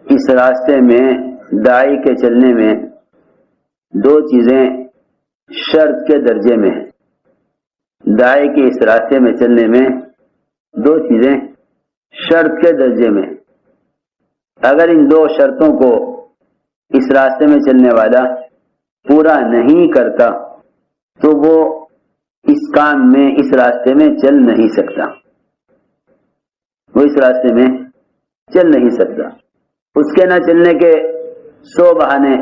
اس راستے میں داعی کے چلنے میں دو چیزیں شرط کے درجے میں ہیں. داعی کے اس راستے میں چلنے میں دو چیزیں شرط کے درجے میں. اگر ان دو شرطوں کو اس راستے میں چلنے والا پورا نہیں کرتا تو وہ اس کام میں اس راستے میں چل نہیں سکتا. وہ اس راستے میں چل نہیں سکتا. اس کے نہ چلنے کے 100 بہانے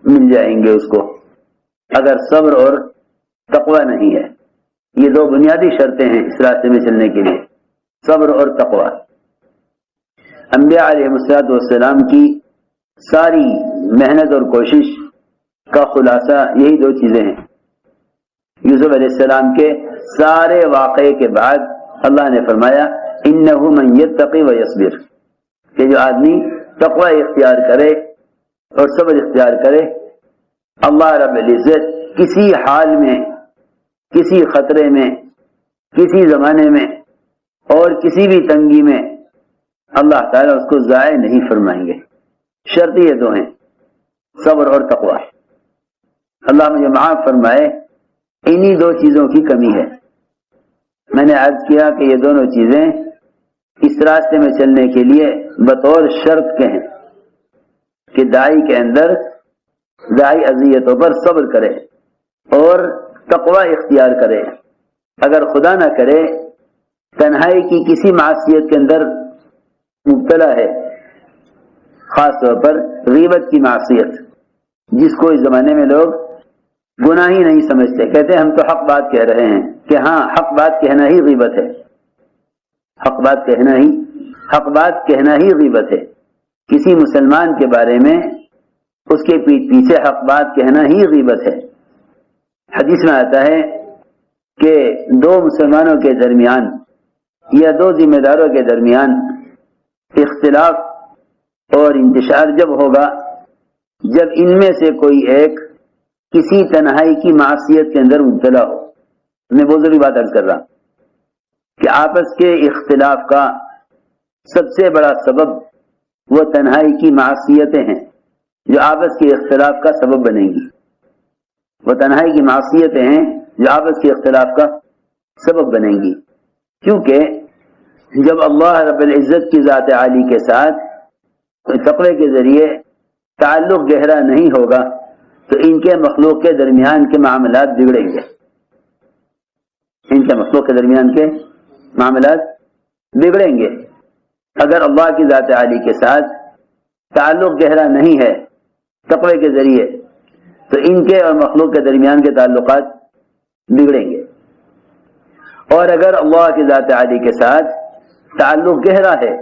مل جائیں گے اس کو اگر صبر اور تقوی نہیں ہے. یہ دو بنیادی شرطیں ہیں اس راستے میں چلنے کے لیے، صبر اور تقوی. انبیاء علیہ السلام کی ساری محنت اور کوشش کا خلاصہ یہی دو چیزیں ہیں. یوسف علیہ السلام کے سارے واقعے کے بعد اللہ نے فرمایا انہ من یتقی و یصبر، کہ جو آدمی تقوی اختیار کرے اور صبر اختیار کرے، اللہ رب العزت کسی حال میں، کسی خطرے میں، کسی زمانے میں اور کسی بھی تنگی میں اللہ تعالیٰ اس کو ضائع نہیں فرمائیں گے. شرط یہ دو ہیں، صبر اور تقوی. اللہ مجھے معاف فرمائے، انہی دو چیزوں کی کمی ہے. میں نے عرض کیا کہ یہ دونوں چیزیں اس راستے میں چلنے کے لیے بطور شرط کے ہیں کہ داعی کے اندر داعی اذیتوں پر صبر کرے اور تقوی اختیار کرے. اگر خدا نہ کرے تنہائی کی کسی معصیت کے اندر مبتلا ہے، خاص طور پر غیبت کی معصیت، جس کو اس زمانے میں لوگ گناہ ہی نہیں سمجھتے، کہتے ہیں ہم تو حق بات کہہ رہے ہیں، کہ ہاں حق بات کہنا ہی غیبت ہے. حق بات کہنا ہی غیبت ہے. کسی مسلمان کے بارے میں اس کے پیچھے حق بات کہنا ہی غیبت ہے. حدیث میں آتا ہے کہ دو مسلمانوں کے درمیان یا دو ذمہ داروں کے درمیان اختلاف اور انتشار جب ہوگا جب ان میں سے کوئی ایک کسی تنہائی کی معصیت کے اندر مبتلا ہو. میں بہت ضروری بات عرض کر رہا کہ آپس کے اختلاف کا سب سے بڑا سبب وہ تنہائی کی معصیتیں ہیں جو آپس کے اختلاف کا سبب بنیں گی. وہ تنہائی کی معصیتیں ہیں جو آپس کے اختلاف کا سبب بنیں گی. کیونکہ جب اللہ رب العزت کی ذات عالی کے ساتھ تقوی کے ذریعے تعلق گہرا نہیں ہوگا تو ان کے مخلوق کے درمیان کے معاملات بگڑیں گے. ان کے مخلوق کے درمیان کے معاملات بگڑیں گے. اگر اللہ کی ذات عالی کے ساتھ تعلق گہرا نہیں ہے تقوی کے ذریعے تو ان کے اور مخلوق کے درمیان کے تعلقات بگڑیں گے. اور اگر اللہ کی ذات عالی کے ساتھ تعلق گہرا ہے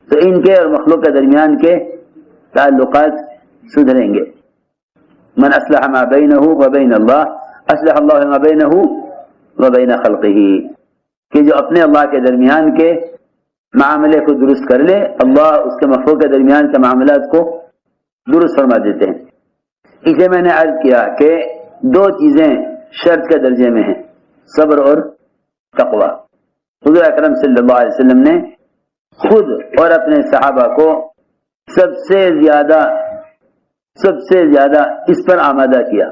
تو ان کے اور مخلوق کے درمیان کے تعلقات سدھریں گے. من اصلح ما بینہ وبین اللہ اصلح اللہ ما بینہ وبین خلقہ، کہ جو اپنے اللہ کے درمیان کے معاملے کو درست کر لے اللہ اس کے مخلوق کے درمیان کے معاملات کو درست فرما دیتے ہیں. اسے میں نے عرض کیا کہ دو چیزیں شرط کے درجے میں ہیں، صبر اور تقوی. حضور اکرم صلی اللہ علیہ وسلم نے خود اور اپنے صحابہ کو سب سے زیادہ اس پر آمادہ کیا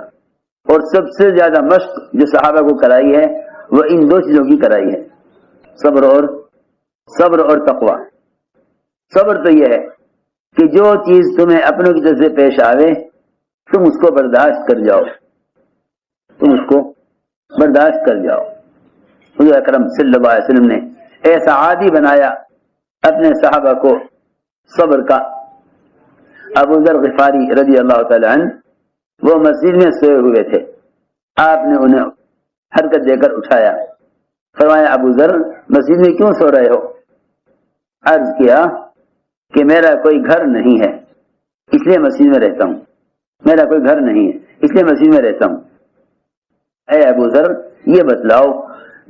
اور سب سے زیادہ مشق جو صحابہ کو کرائی ہے وہ ان دو چیزوں کی کرائی ہے، صبر اور تقوی. صبر تو یہ ہے کہ جو چیز تمہیں اپنوں کی طرف سے پیش آوے تم اس کو برداشت کر جاؤ. حضور اکرم صلی اللہ علیہ وسلم نے ایسا عادی بنایا اپنے صحابہ کو صبر کا. ابو ذر غفاری رضی اللہ تعالی عنہ وہ مسجد میں سوئے ہوئے تھے، آپ نے انہیں حرکت دے کر اٹھایا. فرمایا ابو ذر مسجد میں کیوں سو رہے ہو؟ عرض کیا کہ میرا کوئی گھر نہیں ہے اس لیے مسجد میں رہتا ہوں. میرا کوئی گھر نہیں ہے اس لیے مسجد میں رہتا ہوں. اے ابو ذر یہ بتلاؤ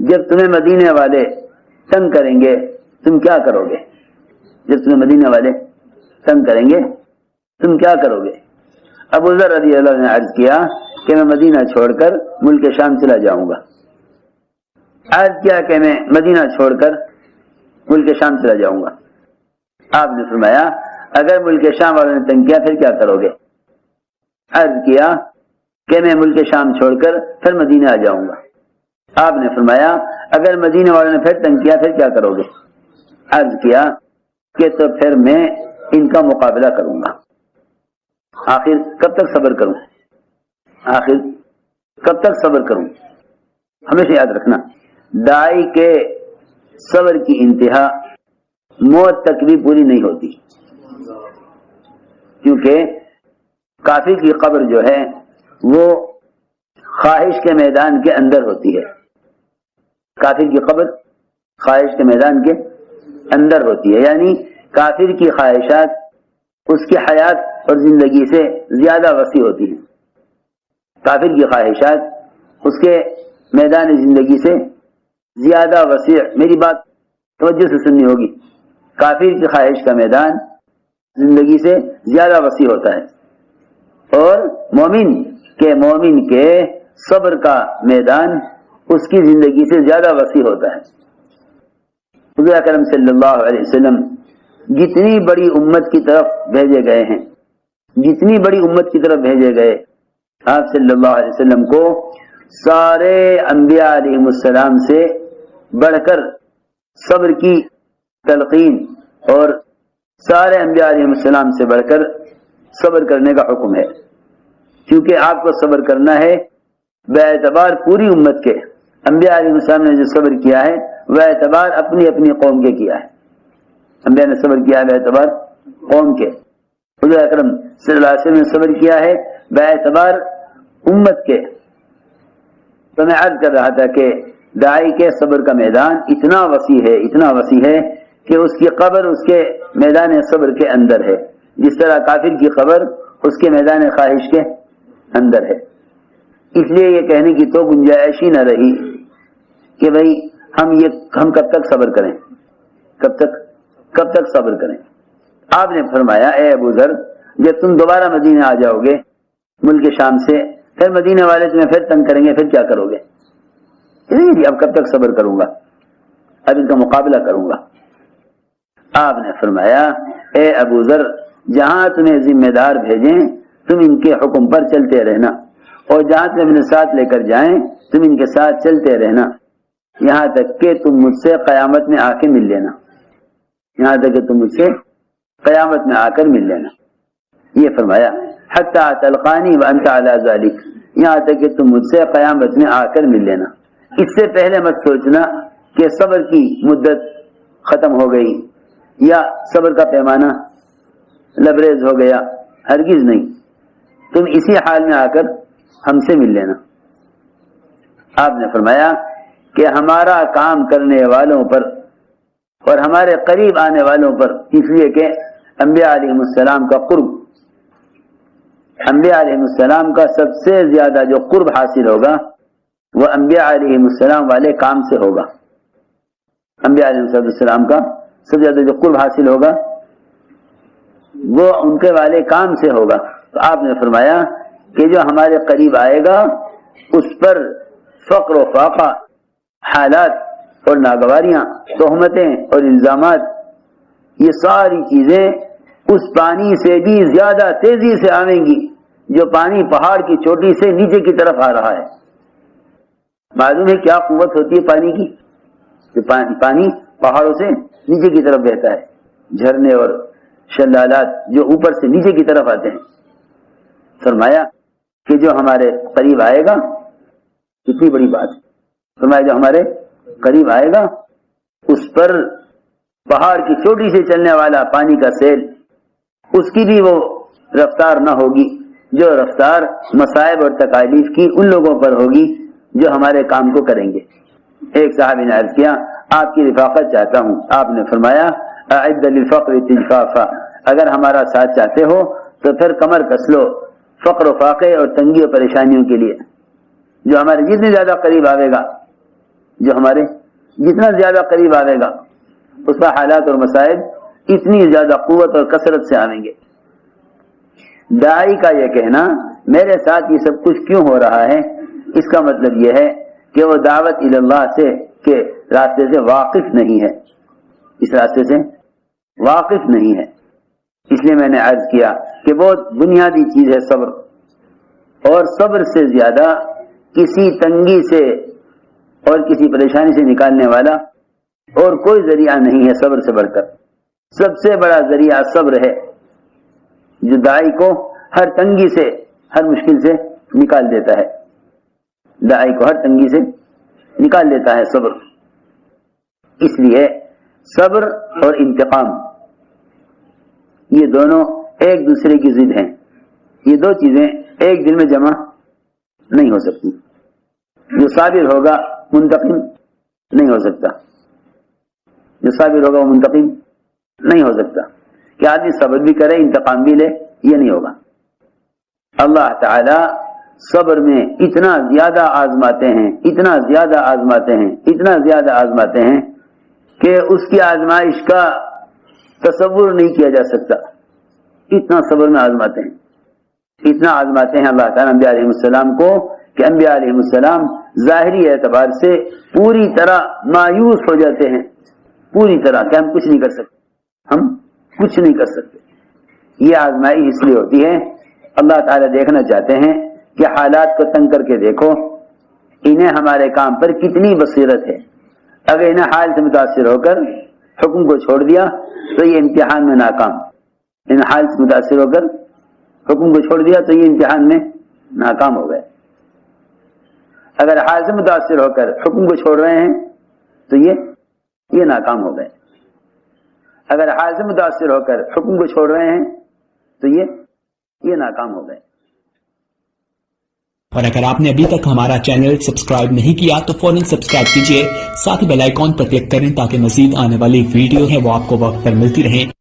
جب تمہیں مدینے والے تنگ کریں گے تم کیا کرو گے؟ جب تمہیں مدینے والے تنگ کریں گے تم کیا کرو گے؟ ابو ذر رضی اللہ عنہ نے عرض کیا کہ میں مدینہ چھوڑ کر ملک شام چلا جاؤں گا. عرض کیا کہ میں مدینہ چھوڑ کر ملک شام چلا جاؤں گا. آپ نے فرمایا اگر ملک شام والوں نے تنگ کیا پھر کیا کرو گے؟ عرض کیا کہ میں ملک شام چھوڑ کر پھر مدینہ آ جاؤں گا۔ آپ نے فرمایا اگر مدینہ والوں نے پھر تنگ کیا پھر کیا کرو گے؟ عرض کیا کہ تو پھر میں ان کا مقابلہ کروں گا۔ آخر کب تک صبر کروں؟ آخر کب تک صبر کروں؟ ہمیشہ یاد رکھنا داعی کے صبر کی انتہا موت تک بھی پوری نہیں ہوتی، کیونکہ کافر کی قبر جو ہے وہ خواہش کے میدان کے اندر ہوتی ہے۔ کافر کی قبر خواہش کے میدان کے اندر ہوتی ہے، یعنی کافر کی خواہشات اس کی حیات اور زندگی سے زیادہ وسیع ہوتی ہیں۔ کافر کی خواہشات اس کے میدان زندگی سے زیادہ وسیع، میری بات توجہ سے سننی ہوگی، کافر کی خواہش کا میدان زندگی سے زیادہ وسیع ہوتا ہے، اور مومن کے صبر کا میدان اس کی زندگی سے زیادہ وسیع ہوتا ہے۔ حضور اکرم صلی اللہ علیہ وسلم جتنی بڑی امت کی طرف بھیجے گئے ہیں، جتنی بڑی امت کی طرف بھیجے گئے، آپ صلی اللہ علیہ وسلم کو سارے انبیاء علیہ السلام سے بڑھ کر صبر کی تلقین اور سارے انبیاء علیہ السلام سے بڑھ کر صبر کرنے کا حکم ہے، کیونکہ آپ کو صبر کرنا ہے بے اعتبار پوری امت کے۔ انبیاء علیہ السلام نے جو صبر کیا ہے وہ اعتبار اپنی اپنی قوم کے کیا ہے، انبیاء نے صبر کیا ہے بے اعتبار قوم کے، حضور اکرم صلی اللہ علیہ وسلم نے صبر کیا ہے بے اعتبار امت کے۔ تو میں عرض کر رہا تھا کہ داعی کے صبر کا میدان اتنا وسیع ہے کہ اس کی قبر اس کے میدان صبر کے اندر ہے، جس طرح کافر کی قبر اس کے میدان خواہش کے اندر ہے۔ اس لیے یہ کہنے کی تو گنجائش ہی نہ رہی کہ بھئی ہم کب تک صبر کریں، کب تک صبر کریں۔ آپ نے فرمایا اے ابو ذر، جب تم دوبارہ مدینہ آ جاؤ گے ملک شام سے، پھر مدینہ والے تمہیں پھر تنگ کریں گے، پھر کیا کرو گے؟ نہیں، اب کب تک صبر کروں گا، اب ان کا مقابلہ کروں گا۔ آپ نے فرمایا اے ابو ذر، جہاں تمہیں ذمہ دار بھیجیں تم ان کے حکم پر چلتے رہنا، اور جہاں تمہیں اپنے ساتھ لے کر جائیں تم ان کے ساتھ چلتے رہنا، یہاں تک کہ تم مجھ سے قیامت میں آ کے مل لینا، یہاں تک کہ تم مجھ سے قیامت میں آ کر مل لینا۔ یہ فرمایا حتی تلقانی وانت علی ذلک، یہاں تک کہ تم مجھ سے قیامت میں آ کر مل لینا۔ اس سے پہلے مت سوچنا کہ صبر کی مدت ختم ہو گئی یا صبر کا پیمانہ لبریز ہو گیا، ہرگز نہیں، تم اسی حال میں آ کر ہم سے مل لینا۔ آپ نے فرمایا کہ ہمارا کام کرنے والوں پر اور ہمارے قریب آنے والوں پر، اس لیے کہ انبیاء علیہ السلام کا قرب، انبیاء علیہ السلام کا سب سے زیادہ جو قرب حاصل ہوگا وہ انبیاء علیہ السلام والے کام سے ہوگا۔ انبیاء علیہ السلام کا سب سے زیادہ جو قرب حاصل ہوگا وہ ان کے والے کام سے ہوگا۔ تو آپ نے فرمایا کہ جو ہمارے قریب آئے گا اس پر فقر و فاقہ، حالات اور ناگواریاں، تہمتیں اور الزامات، یہ ساری چیزیں اس پانی سے بھی زیادہ تیزی سے آئیں گی جو پانی پہاڑ کی چوٹی سے نیچے کی طرف آ رہا ہے۔ معلوم ہے کیا قوت ہوتی ہے پانی کی؟ کہ پانی پہاڑوں سے نیچے کی طرف بہتا ہے، جھرنے اور شلالات جو اوپر سے نیچے کی طرف آتے ہیں۔ فرمایا کہ جو ہمارے قریب آئے گا، کتنی بڑی بات ہے، فرمایا جو ہمارے قریب آئے گا اس پر پہاڑ کی چوٹی سے چلنے والا پانی کا سیل، اس کی بھی وہ رفتار نہ ہوگی جو رفتار مصائب اور تکالیف کی ان لوگوں پر ہوگی جو ہمارے کام کو کریں گے۔ ایک صحابی نے عرض کیا آپ کی رفاقت چاہتا ہوں۔ آپ نے فرمایا اعد للفقر تجفافا، اگر ہمارا ساتھ چاہتے ہو تو پھر کمر کس لو فقر و فاقے اور تنگی اور پریشانیوں کے لیے۔ جو ہمارے جتنے زیادہ قریب آئے گا، جو ہمارے جتنا زیادہ قریب آئے گا اس کا حالات اور مسائل اتنی زیادہ قوت اور کثرت سے آئیں گے۔ داعی کا یہ کہنا میرے ساتھ یہ سب کچھ کیوں ہو رہا ہے، اس کا مطلب یہ ہے کہ وہ دعوت اللہ سے کے راستے سے واقف نہیں ہے، اس راستے سے واقف نہیں ہے۔ اس لیے میں نے عرض کیا کہ بہت بنیادی چیز ہے صبر، اور صبر سے زیادہ کسی تنگی سے اور کسی پریشانی سے نکالنے والا اور کوئی ذریعہ نہیں ہے صبر سے بڑھ کر۔ سب سے بڑا ذریعہ صبر ہے، جو داعی کو ہر تنگی سے، ہر مشکل سے نکال دیتا ہے۔ داعی کو ہر تنگی سے نکال دیتا ہے صبر۔ اس لیے صبر اور انتقام یہ دونوں ایک دوسرے کی ضد ہیں، یہ دو چیزیں ایک دن میں جمع نہیں ہو سکتی۔ جو صابر ہوگا منتقم نہیں ہو سکتا، جو صابر ہوگا وہ منتقم نہیں ہو سکتا۔ کہ آدمی صبر بھی کرے انتقام بھی لے، یہ نہیں ہوگا۔ اللہ تعالی صبر میں اتنا زیادہ آزماتے ہیں، اتنا زیادہ آزماتے ہیں، اتنا زیادہ آزماتے ہیں کہ اس کی آزمائش کا تصور نہیں کیا جا سکتا۔ اتنا صبر میں آزماتے ہیں، اتنا آزماتے ہیں اللہ تعالیٰ انبیاء علیہ السلام کو کہ انبیاء علیہ السلام ظاہری اعتبار سے پوری طرح مایوس ہو جاتے ہیں، پوری طرح کہ ہم کچھ نہیں کر سکتے، ہم کچھ نہیں کر سکتے۔ یہ آزمائش اس لیے ہوتی ہے، اللہ تعالیٰ دیکھنا چاہتے ہیں کہ حالات کو تنگ کر کے دیکھو انہیں ہمارے کام پر کتنی بصیرت ہے۔ اگر انہیں حال سے متاثر ہو کر حکم کو چھوڑ دیا تو یہ امتحان میں ناکام، ان حال سے متاثر ہو کر حکم کو چھوڑ دیا تو یہ امتحان میں ناکام ہو گئے۔ اگر حال سے متاثر ہو کر حکم کو چھوڑ رہے ہیں تو یہ ناکام ہو گئے۔ اگر حال سے متاثر ہو کر حکم کو چھوڑ رہے ہیں تو یہ ناکام ہو گئے۔ اور اگر آپ نے ابھی تک ہمارا چینل سبسکرائب نہیں کیا تو فوراً سبسکرائب کیجئے، ساتھ ہی بیل آئیکن پر کلک کریں تاکہ مزید آنے والی ویڈیو ہے وہ آپ کو وقت پر ملتی رہیں۔